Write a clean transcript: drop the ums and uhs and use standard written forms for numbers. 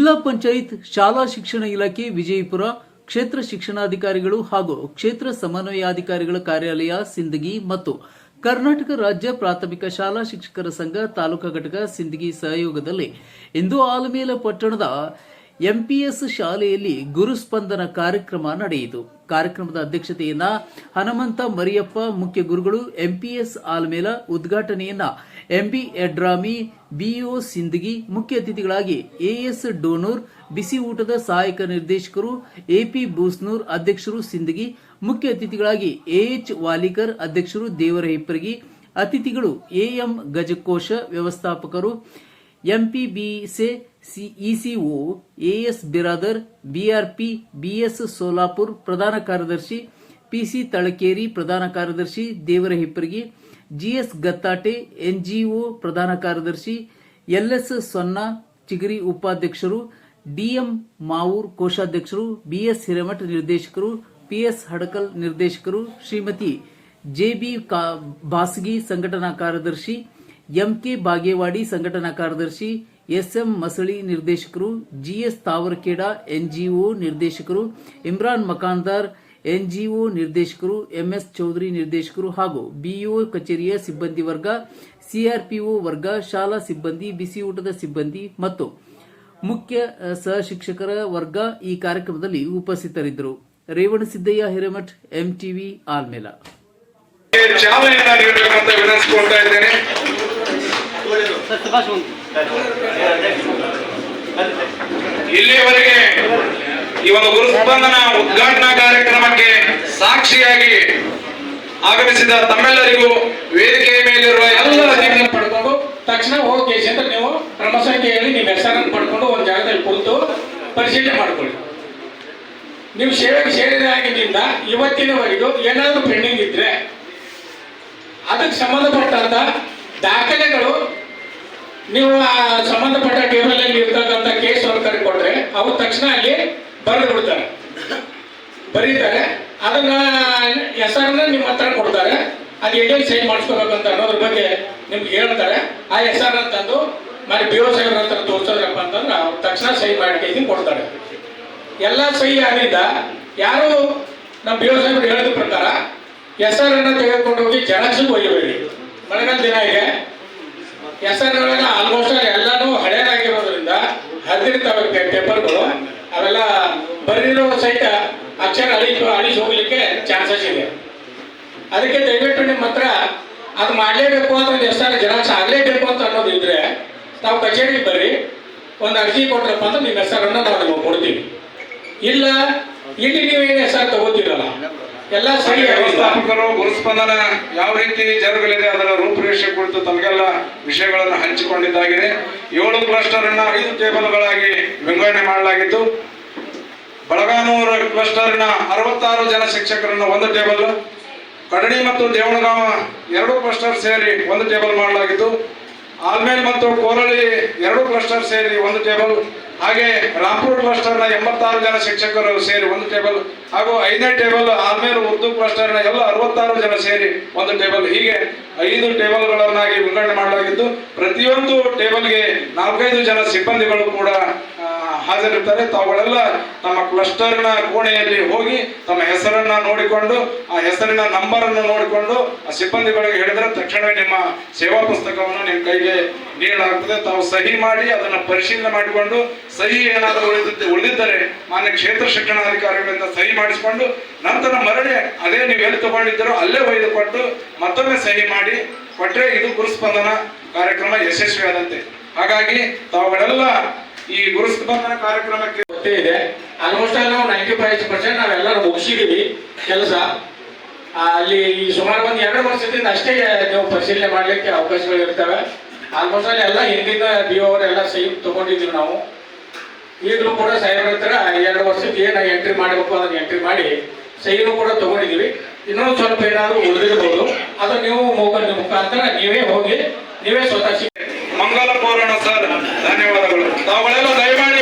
ಜಿಲ್ಲಾ ಪಂಚಾಯತ್ ಶಾಲಾ ಶಿಕ್ಷಣ ಇಲಾಖೆ ವಿಜಯಪುರ ಕ್ಷೇತ್ರ ಶಿಕ್ಷಣಾಧಿಕಾರಿಗಳು ಹಾಗೂ ಕ್ಷೇತ್ರ ಸಮನ್ವಯಾಧಿಕಾರಿಗಳ ಕಾರ್ಯಾಲಯ ಸಿಂದಗಿ ಮತ್ತು ಕರ್ನಾಟಕ ರಾಜ್ಯ ಪ್ರಾಥಮಿಕ ಶಾಲಾ ಶಿಕ್ಷಕರ ಸಂಘ ತಾಲೂಕಾ ಘಟಕ ಸಿಂದಗಿ ಸಹಯೋಗದಲ್ಲಿ ಇಂದು ಆಲಮೇಲ ಪಟ್ಟಣದ ಎಂಪಿಎಸ್ ಶಾಲೆಯಲ್ಲಿ ಗುರುಸ್ಪಂದನ ಕಾರ್ಯಕ್ರಮ ನಡೆಯಿತು. ಕಾರ್ಯಕ್ರಮದ ಅಧ್ಯಕ್ಷತೆಯನ್ನ ಹನುಮಂತ ಮರಿಯಪ್ಪ, ಮುಖ್ಯ ಗುರುಗಳು ಎಂಪಿಎಸ್ ಆಲಮೇಲ, ಉದ್ಘಾಟನೆಯನ್ನ ಎಂಬಿ ಎಡ್ರಾಮಿ, ಬಿಇಒ ಸಿಂದಗಿ, ಮುಖ್ಯ ಅತಿಥಿಗಳಾಗಿ ಎಎಸ್ ಡೋನೂರ್, ಬಿಸಿ ಊಟದ ಸಹಾಯಕ ನಿರ್ದೇಶಕರು ಎಪಿ ಬೂಸ್ನೂರ್, ಅಧ್ಯಕ್ಷರು ಸಿಂದಗಿ, ಮುಖ್ಯ ಅತಿಥಿಗಳಾಗಿ ಎಎಚ್ ವಾಲಿಕರ್, ಅಧ್ಯಕ್ಷರು ದೇವರ ಹಿಪ್ಪರಗಿ, ಅತಿಥಿಗಳು ಎಎಂ ಗಜಕೋಶ, ವ್ಯವಸ್ಥಾಪಕರು ಎಂಪಿಬಿಸೆ ECO AS Biradar, BRP BS Solapur, ಪ್ರಧಾನ ಕಾರ್ಯದರ್ಶಿ ಪಿಸಿ ತಳಕೇರಿ, ಪ್ರಧಾನ ಕಾರ್ಯದರ್ಶಿ ದೇವರ ಹಿಪ್ಪರಗಿ, ಜಿಎಸ್ ಗತ್ತಾಟೆ, ಎನ್ಜಿಒ ಪ್ರಧಾನ ಕಾರ್ಯದರ್ಶಿ ಎಲ್ಎಸ್ ಸೊನ್ನ ಚಿಗರಿ, ಉಪಾಧ್ಯಕ್ಷರು ಡಿಎಂ ಮಾವೂರ್, ಕೋಶಾಧ್ಯಕ್ಷರು ಬಿಎಸ್ ಹಿರೇಮಠ್, ನಿರ್ದೇಶಕರು ಪಿಎಸ್ ಹಡಕಲ್, ನಿರ್ದೇಶಕರು ಶ್ರೀಮತಿ ಜೆಬಿ ಬಾಸಗಿ, ಸಂಘಟನಾ ಕಾರ್ಯದರ್ಶಿ ಎಂಕೆ ಬಾಗೇವಾಡಿ, ಸಂಘಟನಾ ಕಾರ್ಯದರ್ಶಿ ಎಸ್ಎಂ ಮಸಳಿ, ನಿರ್ದೇಶಕರು ಜಿಎಸ್ ತಾವರಕೇಡ, ಎನ್ಜಿಒ ನಿರ್ದೇಶಕರು ಇಮ್ರಾನ್ ಮಕಾನ್ದಾರ್, ಎನ್ಜಿಒ ನಿರ್ದೇಶಕರು ಎಂಎಸ್ ಚೌಧರಿ, ನಿರ್ದೇಶಕರು ಹಾಗೂ ಬಿಇಒ ಕಚೇರಿಯ ಸಿಬ್ಬಂದಿ ವರ್ಗ, ಸಿಆರ್ಪಿಒ ವರ್ಗ, ಶಾಲಾ ಸಿಬ್ಬಂದಿ, ಬಿಸಿ ಊಟದ ಸಿಬ್ಬಂದಿ ಮತ್ತು ಮುಖ್ಯ ಸಹಶಿಕ್ಷಕರ ವರ್ಗ ಈ ಕಾರ್ಯಕ್ರಮದಲ್ಲಿ ಉಪಸ್ಥಿತರಿದ್ದರು. ರೇವಣಸಿದ್ದಯ್ಯ ಹಿರೇಮಠ್, ಎಂಟಿವಿ ಆಲ್ಮೇಲ. ಚಾಲನೆಯನ್ನ ನೀಡಬೇಕಂತ ವಿನಂತಿಸಿಕೊಳ್ತಾ ಇದ್ದೇನೆ. ಇಲ್ಲಿಯವರೆಗೆ ಈ ಒಂದು ಗುರುಸ್ಪಂದನ ಉದ್ಘಾಟನಾ ಕಾರ್ಯಕ್ರಮಕ್ಕೆ ಸಾಕ್ಷಿಯಾಗಿ ಆಗಮಿಸಿದ ತಮ್ಮೆಲ್ಲರಿಗೂ ವೇದಿಕೆಯ ಮೇಲಿರುವ ಎಲ್ಲ ಅತಿಥಿಗಳನ್ನು ಪಡ್ಕೊಂಡು ತಕ್ಷಣ ಹೋಗಿ ನೀವು ಕ್ರಮ ಸಂಖ್ಯೆ ಹೇಳಿ ನಿಮ್ಮ ಹೆಸರನ್ನು ಪಡ್ಕೊಂಡು ಒಂದು ಜಾಗದಲ್ಲಿ ಕುಳಿತು ಪರಿಶೀಲನೆ ಮಾಡ್ಕೊಳ್ಳಿ. ನೀವು ಸೇವೆಗೆ ಸೇರಿದಾಗಿನಿಂದ ಇವತ್ತಿನವರೆಗೂ ಏನಾದರೂ ಪೆಂಡಿಂಗ್ ಇದ್ರೆ ಅದಕ್ಕೆ ಸಂಬಂಧಪಟ್ಟಂತ ದಾಖಲೆಗಳು ನೀವು ಸಂಬಂಧಪಟ್ಟ ಟೇಬಲ್ ಅಲ್ಲಿ ಇರ್ತಕ್ಕಂಥ ಕೇಸ್ ವರ್ಕರ್ ಕೊಟ್ರೆ ಅವ್ರು ತಕ್ಷಣ ಅಲ್ಲಿ ಬರೆದು ಬಿಡ್ತಾರೆ, ಬರೀತಾರೆ. ಅದನ್ನ ಹೆಸರನ್ನ ನಿಮ್ಮ ಹತ್ರ ಕೊಡ್ತಾರೆ. ಅದು ಎಲ್ಲಿ ಸಹಿ ಮಾಡಿಸ್ಕೋಬೇಕಂತ ಅನ್ನೋದ್ರ ಬಗ್ಗೆ ನಿಮ್ಗೆ ಹೇಳ್ತಾರೆ. ಆ ಹೆಸರನ್ನ ತಂದು మరి ಬಿಒ ಸಾಹೇಬ್ರ ಹತ್ರ ತೋರಿಸೋದ್ರಪ್ಪ ಅಂತಂದ್ರೆ ಅವ್ರು ತಕ್ಷಣ ಸಹಿ ಮಾಡಿ ಕೊಡ್ತಾರೆ. ಎಲ್ಲ ಸಹಿ ಆಗಿದ್ದ ಯಾರು ನಮ್ಮ ಬಿಒ ಸಾಹೇಬ್ರು ಹೇಳಿದ ಪ್ರಕಾರ ಹೆಸರನ್ನ ತೆಗೆದುಕೊಂಡು ಹೋಗಿ ಜೆರಾಕ್ಸ್ಗೆ ಒಯ್ಯಬೇಡಿ. ಮಳೆಗಾಲ ದಿನ ಇದೆ, ಹೆಸರುಗಳೆಲ್ಲ ಆಲ್ಮೋಸ್ಟ್ ಎಲ್ಲಾನು ಹಳೆಯದಾಗಿರೋದ್ರಿಂದ ಹರಿದಿರ್ತಾವೆ ಪೇಪರ್ಗಳು. ಅವೆಲ್ಲ ಬರೆದಿರೋ ಸಹಿತ ಅಕ್ಷರ ಅಳಿಸಿ ಹೋಗ್ಲಿಕ್ಕೆ ಚಾನ್ಸಸ್ ಇದೆ. ಅದಕ್ಕೆ ದಯವಿಟ್ಟು ನಿಮ್ಮ ಹತ್ರ ಅದು ಮಾಡಲೇಬೇಕು ಅಂತ ಒಂದು ಹೆಸರು ಜೆರಾಕ್ಸ್ ಆಗಲೇಬೇಕು ಅಂತ ಅನ್ನೋದು ಇದ್ರೆ ತಾವು ಕಚೇರಿಗೆ ಬರ್ರಿ, ಒಂದು ಅರ್ಜಿ ಕೊಟ್ರಪ್ಪ ಅಂತ ನಿಮ್ಮ ಹೆಸರನ್ನ ನಾವು ಕೊಡ್ತೀವಿ. ಇಲ್ಲ ಇಲ್ಲಿ ನೀವೇನು ಹೆಸರು ತಗೋತೀರಲ್ಲ ಎಲ್ಲ ಸರಿ. ವ್ಯವಸ್ಥಾಪಕರು ಗುರುಸ್ಪಂದನ ಯಾವ ರೀತಿ ಜರುಗಲಿದೆ ಅದರ ರೂಪುರೇಷೆ ಕುರಿತು ತಮಗೆಲ್ಲ ವಿಷಯಗಳನ್ನು ಹಂಚಿಕೊಂಡಿದ್ದಾಗಿದೆ. 7 ಕ್ಲಸ್ಟರ್ ಅನ್ನ 5 ಟೇಬಲ್ಗಳಾಗಿ ವಿಂಗಡಣೆ ಮಾಡಲಾಗಿದ್ದು, ಬಳಗಾನೂರು ಕ್ಲಸ್ಟರ್ನ 66 ಜನ ಶಿಕ್ಷಕರನ್ನು 1 ಟೇಬಲ್, ಕಡಣಿ ಮತ್ತು ದೇವಣಗಾಂವ 2 ಕ್ಲಸ್ಟರ್ ಸೇರಿ 1 ಟೇಬಲ್ ಮಾಡಲಾಗಿದ್ದು, ಆಲ್ಮೇಲ್ ಮತ್ತು ಕೋರಳಿ 2 ಕ್ಲಸ್ಟರ್ ಸೇರಿ 1 ಟೇಬಲ್, ಹಾಗೆ ರಾಂಪುರ್ ಕ್ಲಸ್ಟರ್ನ 86 ಜನ ಶಿಕ್ಷಕರು ಸೇರಿ 1 ಟೇಬಲ್ ಹಾಗೂ 5ನೇ ಟೇಬಲ್ ಆಲ್ಮೇಲ್ ಉರ್ದು ಕ್ಲಸ್ಟರ್ನ ಎಲ್ಲ 66 ಜನ ಸೇರಿ 1 ಟೇಬಲ್, ಹೀಗೆ 5 ಟೇಬಲ್ಗಳನ್ನಾಗಿ ವಿಂಗಡಣೆ ಮಾಡಲಾಗಿದ್ದು, ಪ್ರತಿಯೊಂದು ಟೇಬಲ್ಗೆ 4-5 ಜನ ಸಿಬ್ಬಂದಿಗಳು ಕೂಡ ಹಾಜರಿರ್ತಾರೆ. ತಾವುಗಳೆಲ್ಲ ತಮ್ಮ ಕ್ಲಸ್ಟರ್ನ ಕೋಣೆಯಲ್ಲಿ ಹೋಗಿ ತಮ್ಮ ಹೆಸರನ್ನ ನೋಡಿಕೊಂಡು ಆ ಹೆಸರಿನ ನಂಬರ್ ಅನ್ನು ನೋಡಿಕೊಂಡು ಆ ಸಿಬ್ಬಂದಿಗಳಿಗೆ ಹೇಳಿದ್ರೆ ತಕ್ಷಣವೇ ನಿಮ್ಮ ಸೇವಾ ಪುಸ್ತಕವನ್ನು ನಿಮ್ಮ ಕೈಗೆ ನೀಡಲಾಗುತ್ತದೆ. ತಾವು ಸಹಿ ಮಾಡಿ ಅದನ್ನು ಪರಿಶೀಲನೆ ಮಾಡಿಕೊಂಡು ಸಹಿ ಏನಾದರೂ ಉಳಿದಿದ್ದರೆ ಮಾನ್ಯ ಕ್ಷೇತ್ರ ಶಿಕ್ಷಣಾಧಿಕಾರಿಗಳಿಂದ ಸಹಿ ಮಾಡಿಸಿಕೊಂಡು ನಂತರ ಮರಳಿ ಅದೇ ನೀವು ಎಲ್ಲಿ ತಗೊಂಡಿದ್ದೀರೋ ಅಲ್ಲೇ ಒಯ್ದುಕೊಟ್ಟು ಮತ್ತೊಮ್ಮೆ ಸಹಿ ಮಾಡಿ ಕೊಟ್ಟರೆ ಇದು ಗುರುಸ್ಪಂದನ ಕಾರ್ಯಕ್ರಮ ಯಶಸ್ವಿಯಾದಂತೆ. ಹಾಗಾಗಿ ತಾವುಗಳೆಲ್ಲ ಈ ಗುರುಸ್ಪಂದನ ಕಾರ್ಯಕ್ರಮಕ್ಕೆ ಇದೆ. ಆಲ್ಮೋಸ್ಟ್ ನಾವು 95% ನಾವೆಲ್ಲರೂ ಮುಗಿಸಿದೀವಿ ಕೆಲಸ. ಅಲ್ಲಿ ಸುಮಾರು ಒಂದು 2 ವರ್ಷದಿಂದ ಅಷ್ಟೇ ನೀವು ಪರಿಶೀಲನೆ ಮಾಡ್ಲಿಕ್ಕೆ ಅವಕಾಶಗಳು ಇರ್ತವೆ. ಆಲ್ಮೋಸ್ಟ್ ಅಲ್ಲಿ ಎಲ್ಲ ಹಿಂದಿನ ಬಿಒ ಅವರೆಲ್ಲ ಸಹಿ ತಗೊಂಡಿದ್ದೀವಿ ನಾವು. ಈಗಲೂ ಕೂಡ ಸಾಹೇಬ್ರ ಹತ್ರ 2 ವರ್ಷಕ್ಕೆ ಏನು ಎಂಟ್ರಿ ಮಾಡಬೇಕು ಅದನ್ನ ಎಂಟ್ರಿ ಮಾಡಿ ಸಹಿನೂ ಕೂಡ ತಗೊಂಡಿದ್ದೀವಿ. ಇನ್ನೊಂದು ಸ್ವಲ್ಪ ಏನಾದರೂ ಉಳಿದಿರ್ಬೋದು, ಅದು ನೀವು ಮೊಬೈಲ್ ಮುಖಾಂತರ ನೀವೇ ಹೋಗಿ ನೀವೇ ಸ್ವತಃ ಮಂಗಲ ಪೌರಾಣ ಸರ್, ಧನ್ಯವಾದಗಳು. ತಾವುಗಳೆಲ್ಲ ದಯಮಾಡಿ